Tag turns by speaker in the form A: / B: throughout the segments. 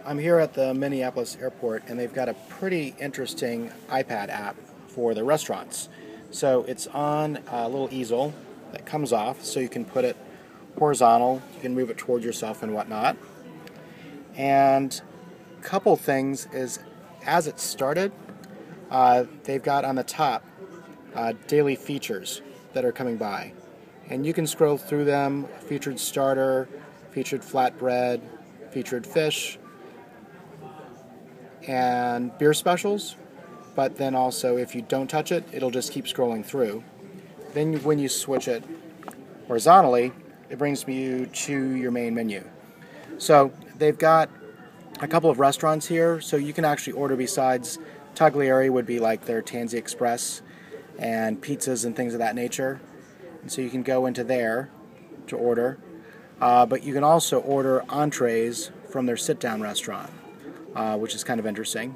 A: I'm here at the Minneapolis airport, and they've got a pretty interesting iPad app for the restaurants. So it's on a little easel that comes off, so you can put it horizontal, you can move it towards yourself and whatnot. And a couple things is, as it started, they've got on the top daily features that are coming by. And you can scroll through them: featured starter, featured flatbread, featured fish, and beer specials. But then also, if you don't touch it, it'll just keep scrolling through. Then when you switch it horizontally, it brings you to your main menu. So they've got a couple of restaurants here, so you can actually order besides Taglieri would be like their Tansy Express, and pizzas and things of that nature. And so you can go into there to order. But you can also order entrees from their sit-down restaurant, which is kind of interesting.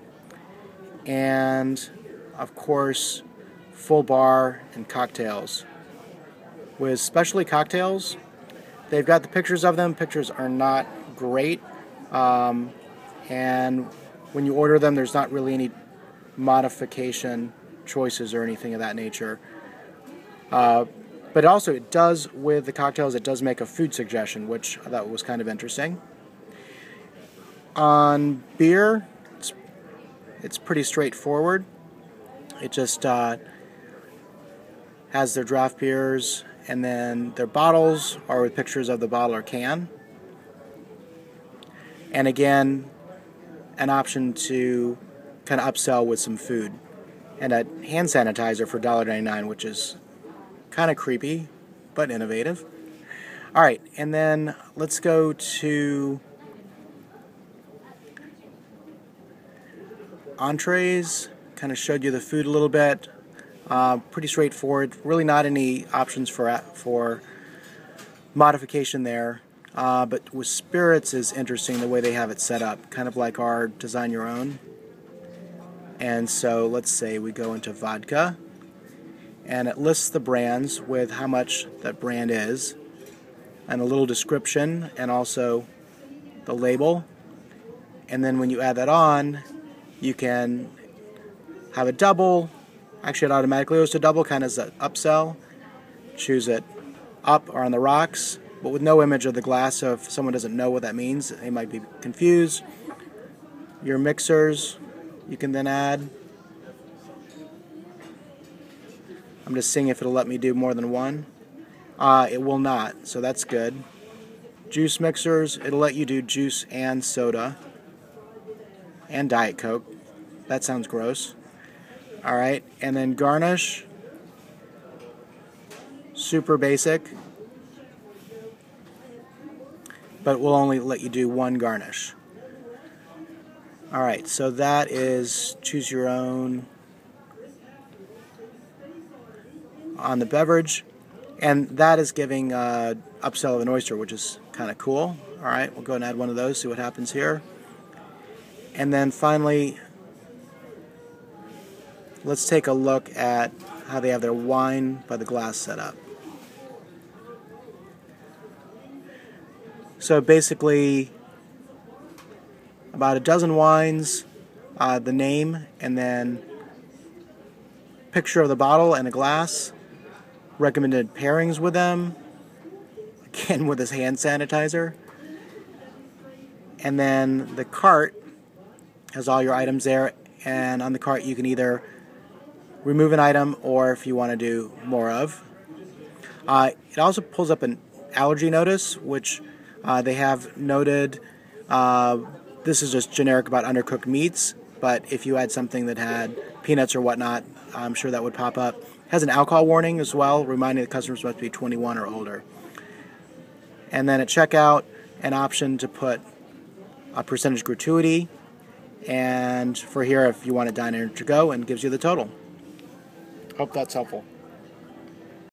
A: And, of course, full bar and cocktails. With specialty cocktails, they've got the pictures of them. Pictures are not great. And when you order them, there's not really any modification choices or anything of that nature. But also, it does, with the cocktails, it does make a food suggestion, which I thought was kind of interesting. On beer, it's pretty straightforward. It just has their draft beers, and then their bottles are with pictures of the bottle or can. And again, an option to kind of upsell with some food. And a hand sanitizer for $1.99, which is kind of creepy, but innovative. Alright, and then let's go to entrees. Kind of showed you the food a little bit. Pretty straightforward. Really not any options for modification there. But with spirits is interesting the way they have it set up. Kind of like our Design Your Own. And so let's say we go into vodka, and it lists the brands with how much that brand is, and a little description, and also the label. And then when you add that on, you can have a double. Actually, it automatically goes to double, kind of as an upsell. Choose it up or on the rocks, but with no image of the glass, so if someone doesn't know what that means, they might be confused. Your mixers, you can then add. I'm just seeing if it'll let me do more than one. It will not, so that's good. Juice mixers, it'll let you do juice and soda and Diet Coke. That sounds gross. Alright, and then garnish, super basic, but we'll only let you do one garnish. Alright, so that is choose your own on the beverage, and that is giving upsell of an oyster, which is kind of cool. Alright, we'll go and add one of those, see what happens here. And then finally, let's take a look at how they have their wine by the glass set up. So basically, about a dozen wines, the name, and then picture of the bottle and a glass, recommended pairings with them, again with this hand sanitizer, and then the cart has all your items there, and on the cart you can either remove an item or if you want to do more of. It also pulls up an allergy notice, which they have noted. This is just generic about undercooked meats, but if you had something that had peanuts or whatnot, I'm sure that would pop up. It has an alcohol warning as well, reminding the customers must be 21 or older. And then at checkout, an option to put a percentage gratuity, and for here if you want to dine in to go, and gives you the total. Hope that's helpful.